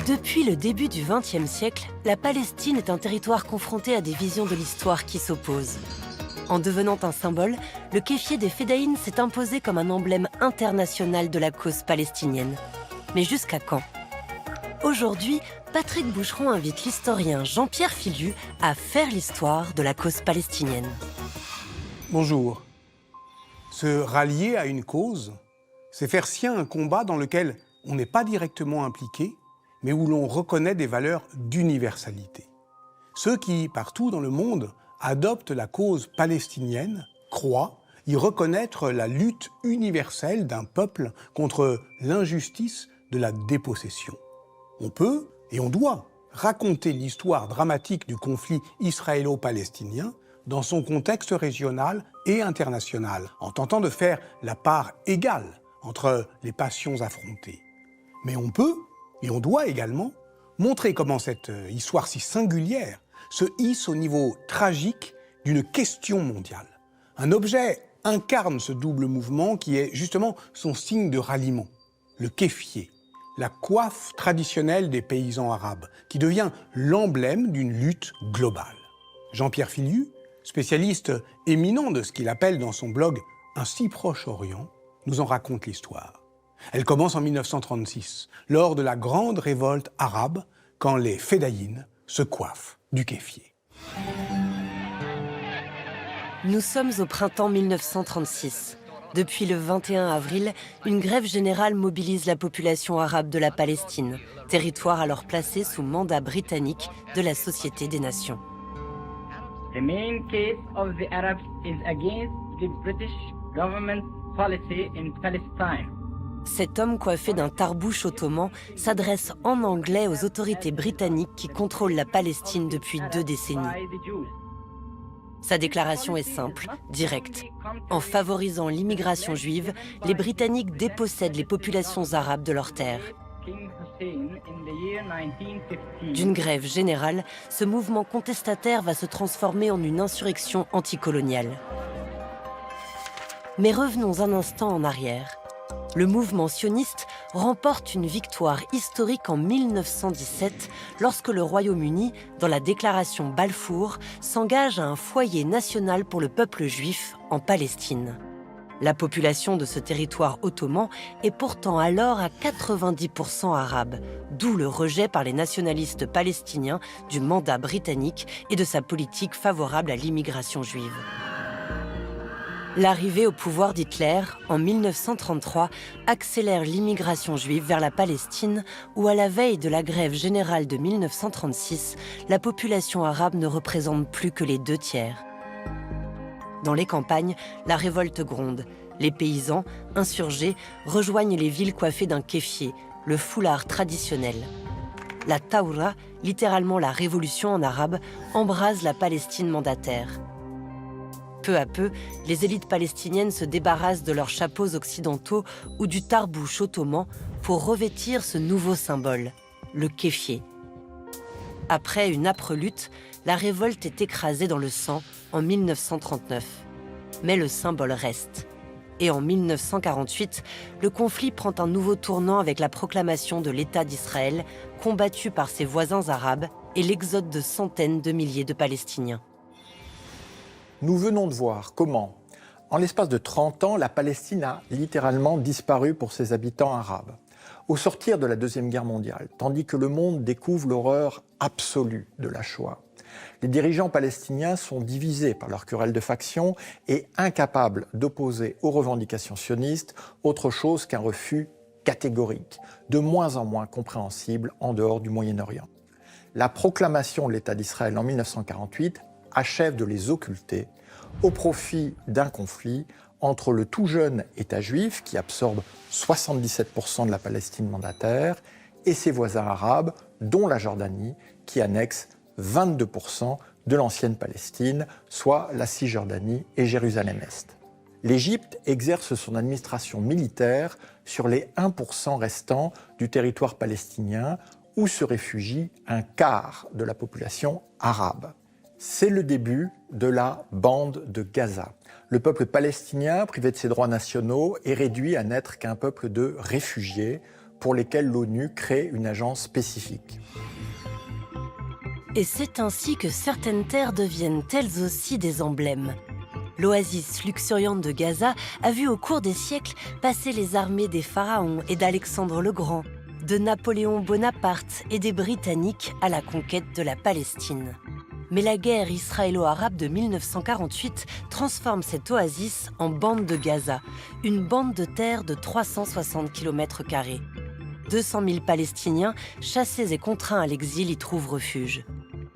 Depuis le début du XXe siècle, la Palestine est un territoire confronté à des visions de l'histoire qui s'opposent. En devenant un symbole, le kéfier des Fédayines s'est imposé comme un emblème international de la cause palestinienne. Mais jusqu'à quand? Aujourd'hui, Patrick Boucheron invite l'historien Jean-Pierre Filiu à faire l'histoire de la cause palestinienne. Bonjour. Se rallier à une cause, c'est faire sien un combat dans lequel on n'est pas directement impliqué, mais où l'on reconnaît des valeurs d'universalité. Ceux qui, partout dans le monde, adoptent la cause palestinienne croient y reconnaître la lutte universelle d'un peuple contre l'injustice de la dépossession. On peut, et on doit, raconter l'histoire dramatique du conflit israélo-palestinien dans son contexte régional et international, en tentant de faire la part égale entre les passions affrontées. Mais on peut, et on doit également, montrer comment cette histoire si singulière se hisse au niveau tragique d'une question mondiale. Un objet incarne ce double mouvement qui est justement son signe de ralliement, le kéfier, la coiffe traditionnelle des paysans arabes, qui devient l'emblème d'une lutte globale. Jean-Pierre Filiu, spécialiste éminent de ce qu'il appelle dans son blog « Un si proche Orient », nous en raconte l'histoire. Elle commence en 1936, lors de la grande révolte arabe, quand les Fédayines se coiffent du kéfier. Nous sommes au printemps 1936. Depuis le 21 avril, une grève générale mobilise la population arabe de la Palestine, territoire alors placé sous mandat britannique de la Société des Nations. The main case of the Arabs is against the British government policy in Palestine. Cet homme coiffé d'un tarbouche ottoman s'adresse en anglais aux autorités britanniques qui contrôlent la Palestine depuis 2 décennies. Sa déclaration est simple, directe. En favorisant l'immigration juive, les Britanniques dépossèdent les populations arabes de leurs terres. D'une grève générale, ce mouvement contestataire va se transformer en une insurrection anticoloniale. Mais revenons un instant en arrière. Le mouvement sioniste remporte une victoire historique en 1917 lorsque le Royaume-Uni, dans la déclaration Balfour, s'engage à un foyer national pour le peuple juif en Palestine. La population de ce territoire ottoman est pourtant alors à 90% arabe, d'où le rejet par les nationalistes palestiniens du mandat britannique et de sa politique favorable à l'immigration juive. L'arrivée au pouvoir d'Hitler, en 1933, accélère l'immigration juive vers la Palestine, où à la veille de la grève générale de 1936, la population arabe ne représente plus que les 2/3. Dans les campagnes, la révolte gronde. Les paysans, insurgés, rejoignent les villes coiffées d'un kéfier, le foulard traditionnel. La Tawra, littéralement la révolution en arabe, embrase la Palestine mandataire. Peu à peu, les élites palestiniennes se débarrassent de leurs chapeaux occidentaux ou du tarbouche ottoman pour revêtir ce nouveau symbole, le kéfier. Après une âpre lutte, la révolte est écrasée dans le sang en 1939. Mais le symbole reste. Et en 1948, le conflit prend un nouveau tournant avec la proclamation de l'État d'Israël, combattu par ses voisins arabes, et l'exode de centaines de milliers de Palestiniens. Nous venons de voir comment, en l'espace de 30 ans, la Palestine a littéralement disparu pour ses habitants arabes. Au sortir de la Deuxième Guerre mondiale, tandis que le monde découvre l'horreur absolue de la Shoah, les dirigeants palestiniens sont divisés par leurs querelles de factions et incapables d'opposer aux revendications sionistes autre chose qu'un refus catégorique, de moins en moins compréhensible en dehors du Moyen-Orient. La proclamation de l'État d'Israël en 1948 achève de les occulter au profit d'un conflit entre le tout jeune État juif, qui absorbe 77% de la Palestine mandataire, et ses voisins arabes, dont la Jordanie, qui annexe 22% de l'ancienne Palestine, soit la Cisjordanie et Jérusalem-Est. L'Égypte exerce son administration militaire sur les 1% restants du territoire palestinien, où se réfugie un quart de la population arabe. C'est le début de la bande de Gaza. Le peuple palestinien, privé de ses droits nationaux, est réduit à n'être qu'un peuple de réfugiés, pour lesquels l'ONU crée une agence spécifique. Et c'est ainsi que certaines terres deviennent elles aussi des emblèmes. L'oasis luxuriante de Gaza a vu au cours des siècles passer les armées des pharaons et d'Alexandre le Grand, de Napoléon Bonaparte et des Britanniques à la conquête de la Palestine. Mais la guerre israélo-arabe de 1948 transforme cette oasis en bande de Gaza, une bande de terre de 360 km². 200 000 Palestiniens, chassés et contraints à l'exil, y trouvent refuge.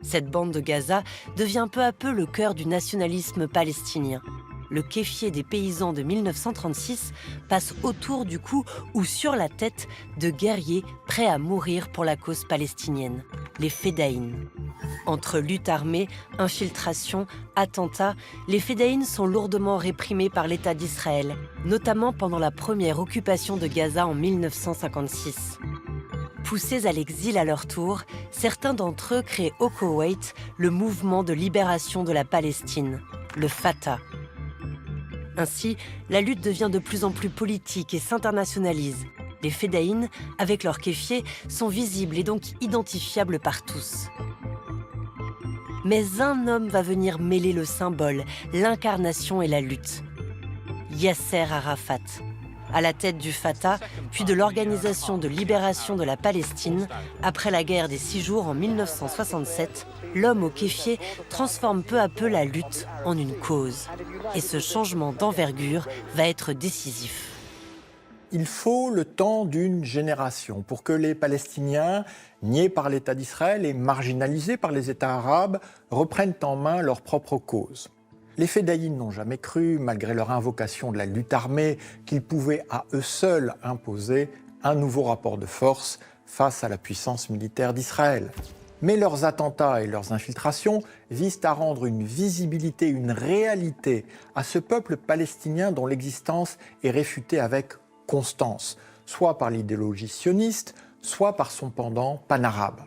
Cette bande de Gaza devient peu à peu le cœur du nationalisme palestinien. Le kéfier des paysans de 1936 passe autour du cou ou sur la tête de guerriers prêts à mourir pour la cause palestinienne, les Fedaïn. Entre lutte armée, infiltration, attentats, les Fedaïn sont lourdement réprimés par l'État d'Israël, notamment pendant la première occupation de Gaza en 1956. Poussés à l'exil à leur tour, certains d'entre eux créent au Koweït le mouvement de libération de la Palestine, le Fatah. Ainsi, la lutte devient de plus en plus politique et s'internationalise. Les Fedaïn, avec leurs kéfiers, sont visibles et donc identifiables par tous. Mais un homme va venir mêler le symbole, l'incarnation et la lutte. Yasser Arafat. À la tête du Fatah, puis de l'Organisation de libération de la Palestine, après la guerre des 6 jours en 1967, l'homme au kéfier transforme peu à peu la lutte en une cause. Et ce changement d'envergure va être décisif. Il faut le temps d'une génération pour que les Palestiniens, niés par l'État d'Israël et marginalisés par les États arabes, reprennent en main leur propre cause. Les Fedaïn n'ont jamais cru, malgré leur invocation de la lutte armée, qu'ils pouvaient à eux seuls imposer un nouveau rapport de force face à la puissance militaire d'Israël. Mais leurs attentats et leurs infiltrations visent à rendre une visibilité, une réalité à ce peuple palestinien dont l'existence est réfutée avec constance, soit par l'idéologie sioniste, soit par son pendant panarabe.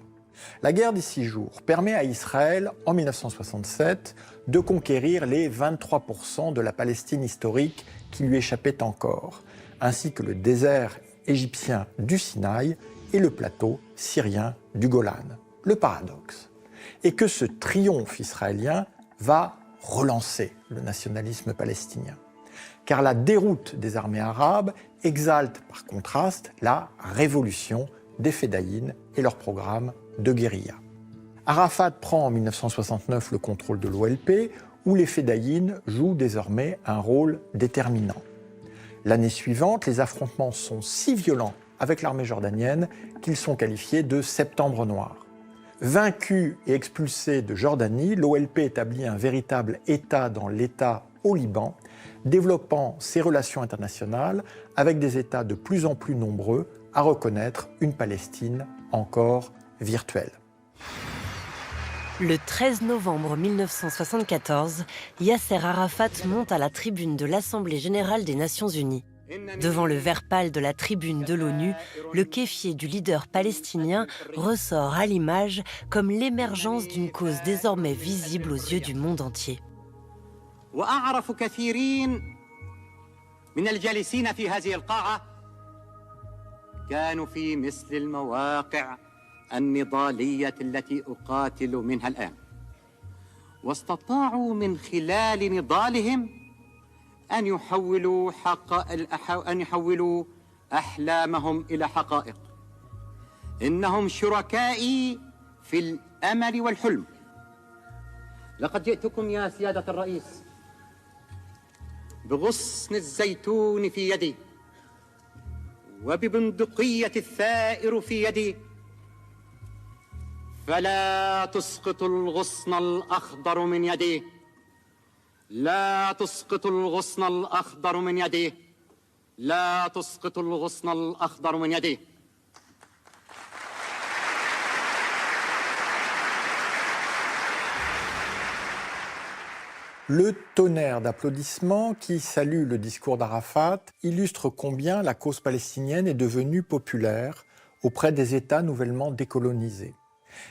La guerre des 6 jours permet à Israël, en 1967, de conquérir les 23% de la Palestine historique qui lui échappaient encore, ainsi que le désert égyptien du Sinaï et le plateau syrien du Golan. Le paradoxe est que ce triomphe israélien va relancer le nationalisme palestinien, car la déroute des armées arabes exalte par contraste la révolution des Fedaïn et leur programme de guérilla. Arafat prend en 1969 le contrôle de l'OLP, où les Fedaïn jouent désormais un rôle déterminant. L'année suivante, les affrontements sont si violents avec l'armée jordanienne qu'ils sont qualifiés de Septembre noir. Vaincu et expulsé de Jordanie, l'OLP établit un véritable État dans l'État au Liban, développant ses relations internationales avec des États de plus en plus nombreux à reconnaître une Palestine encore virtuelle. Le 13 novembre 1974, Yasser Arafat monte à la tribune de l'Assemblée générale des Nations unies. Devant le vert pâle de la tribune de l'ONU, le kéfier du leader palestinien ressort à l'image comme l'émergence d'une cause désormais visible aux yeux du monde entier. وأعرف كثيرين من الجالسين في هذه القاعة كانوا في مثل المواقع النضالية التي أقاتل منها الآن واستطاعوا من خلال نضالهم أن يحولوا أحلامهم إلى حقائق إنهم شركائي في الأمل والحلم لقد جئتكم يا سيادة الرئيس بغصن الزيتون في يدي وببندقية الثائر في يدي فلا تسقط الغصن الأخضر من يدي لا تسقط الغصن الأخضر من يدي لا تسقط الغصن الأخضر من يدي. Le tonnerre d'applaudissements qui salue le discours d'Arafat illustre combien la cause palestinienne est devenue populaire auprès des États nouvellement décolonisés.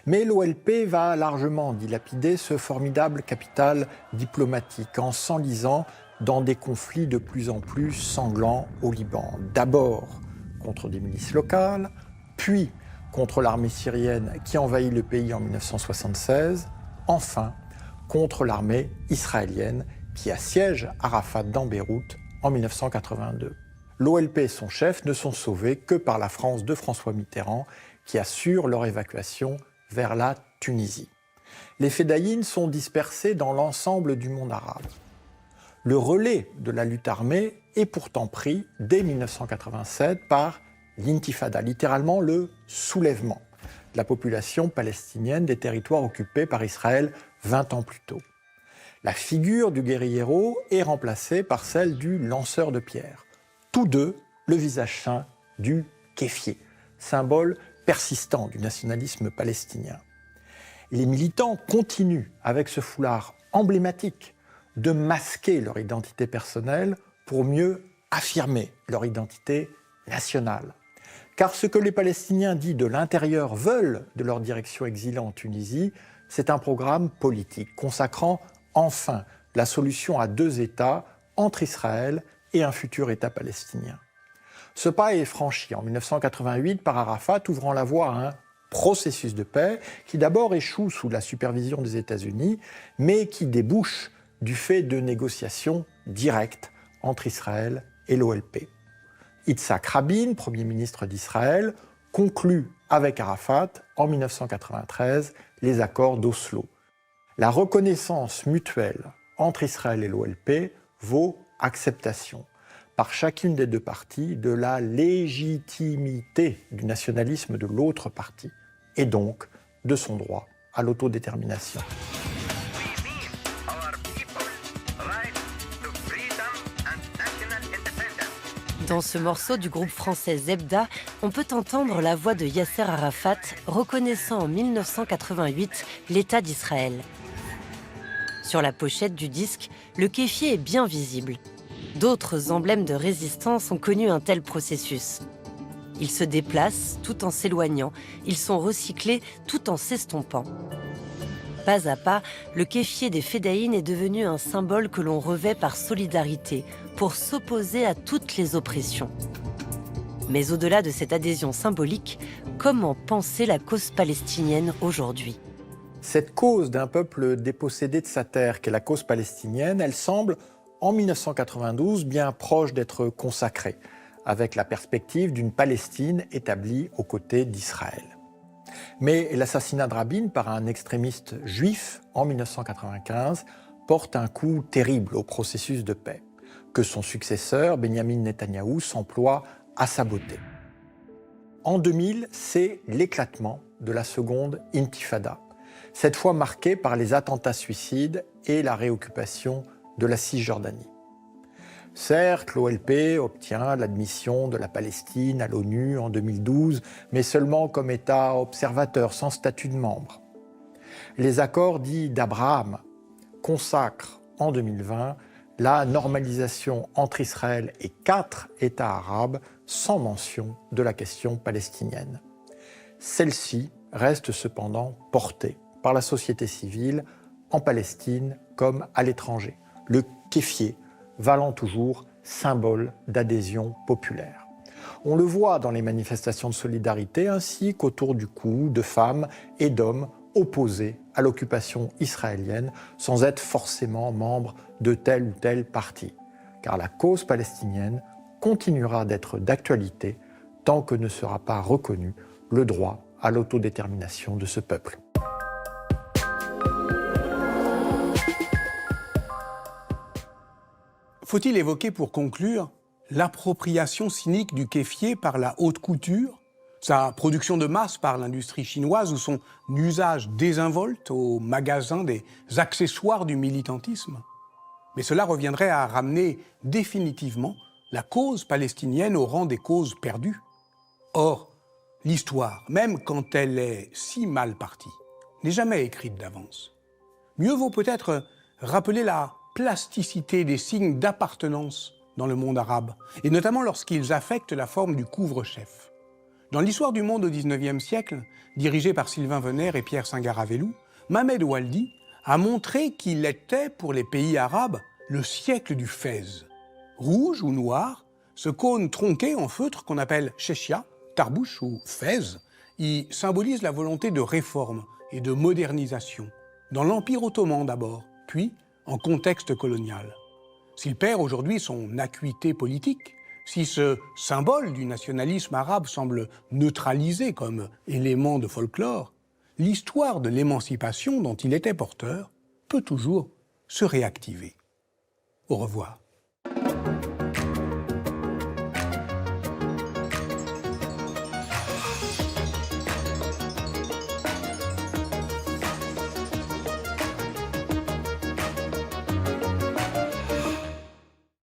Mais l'OLP va largement dilapider ce formidable capital diplomatique en s'enlisant dans des conflits de plus en plus sanglants au Liban. D'abord contre des milices locales, puis contre l'armée syrienne qui envahit le pays en 1976, enfin contre l'armée israélienne qui assiège Arafat dans Beyrouth en 1982. L'OLP et son chef ne sont sauvés que par la France de François Mitterrand qui assure leur évacuation vers la Tunisie. Les fédayines sont dispersés dans l'ensemble du monde arabe. Le relais de la lutte armée est pourtant pris dès 1987 par l'intifada, littéralement le soulèvement de la population palestinienne des territoires occupés par Israël 20 ans plus tôt. La figure du guérillero est remplacée par celle du lanceur de pierres. Tous deux, le visage saint du kéfier, symbole persistant du nationalisme palestinien. Les militants continuent, avec ce foulard emblématique, de masquer leur identité personnelle pour mieux affirmer leur identité nationale. Car ce que les Palestiniens dits de l'intérieur veulent de leur direction exilée en Tunisie, c'est un programme politique consacrant enfin la solution à deux États entre Israël et un futur État palestinien. Ce pas est franchi en 1988 par Arafat, ouvrant la voie à un processus de paix qui d'abord échoue sous la supervision des États-Unis, mais qui débouche du fait de négociations directes entre Israël et l'OLP. Yitzhak Rabin, Premier ministre d'Israël, conclut avec Arafat en 1993 les accords d'Oslo. La reconnaissance mutuelle entre Israël et l'OLP vaut acceptation par chacune des deux parties de la légitimité du nationalisme de l'autre partie et donc de son droit à l'autodétermination. Dans ce morceau du groupe français Zebda, on peut entendre la voix de Yasser Arafat reconnaissant en 1988 l'État d'Israël. Sur la pochette du disque, le kéfier est bien visible. D'autres emblèmes de résistance ont connu un tel processus. Ils se déplacent tout en s'éloignant, ils sont recyclés tout en s'estompant. Pas à pas, le kéfier des fédayines est devenu un symbole que l'on revêt par solidarité pour s'opposer à toutes les oppressions. Mais au-delà de cette adhésion symbolique, comment penser la cause palestinienne aujourd'hui ? Cette cause d'un peuple dépossédé de sa terre qu'est la cause palestinienne, elle semble, en 1992, bien proche d'être consacrée, avec la perspective d'une Palestine établie aux côtés d'Israël. Mais l'assassinat de Rabin par un extrémiste juif en 1995 porte un coup terrible au processus de paix, que son successeur, Benyamin Netanyahou, s'emploie à saboter. En 2000, c'est l'éclatement de la seconde intifada, cette fois marquée par les attentats suicides et la réoccupation de la Cisjordanie. Certes, l'OLP obtient l'admission de la Palestine à l'ONU en 2012, mais seulement comme État observateur, sans statut de membre. Les accords dits d'Abraham consacrent en 2020 la normalisation entre Israël et 4 États arabes, sans mention de la question palestinienne. Celle-ci reste cependant portée par la société civile en Palestine comme à l'étranger, le kéfier valant toujours symbole d'adhésion populaire. On le voit dans les manifestations de solidarité ainsi qu'autour du cou de femmes et d'hommes opposés à l'occupation israélienne sans être forcément membres de tel ou tel parti. Car la cause palestinienne continuera d'être d'actualité tant que ne sera pas reconnu le droit à l'autodétermination de ce peuple. Faut-il évoquer pour conclure l'appropriation cynique du kéfier par la haute couture, sa production de masse par l'industrie chinoise ou son usage désinvolte aux magasins des accessoires du militantisme? Mais cela reviendrait à ramener définitivement la cause palestinienne au rang des causes perdues. Or, l'histoire, même quand elle est si mal partie, n'est jamais écrite d'avance. Mieux vaut peut-être rappeler la plasticité des signes d'appartenance dans le monde arabe, et notamment lorsqu'ils affectent la forme du couvre-chef. Dans l'histoire du monde au XIXe siècle, dirigée par Sylvain Venère et Pierre Singaravelou, Mohamed Oualdi a montré qu'il était, pour les pays arabes, le siècle du fez. Rouge ou noir, Ce cône tronqué en feutre qu'on appelle Chechia, tarbouche ou fez, y symbolise la volonté de réforme et de modernisation, dans l'Empire ottoman d'abord, puis en contexte colonial. S'il perd aujourd'hui son acuité politique, si ce symbole du nationalisme arabe semble neutralisé comme élément de folklore, l'histoire de l'émancipation dont il était porteur peut toujours se réactiver. Au revoir.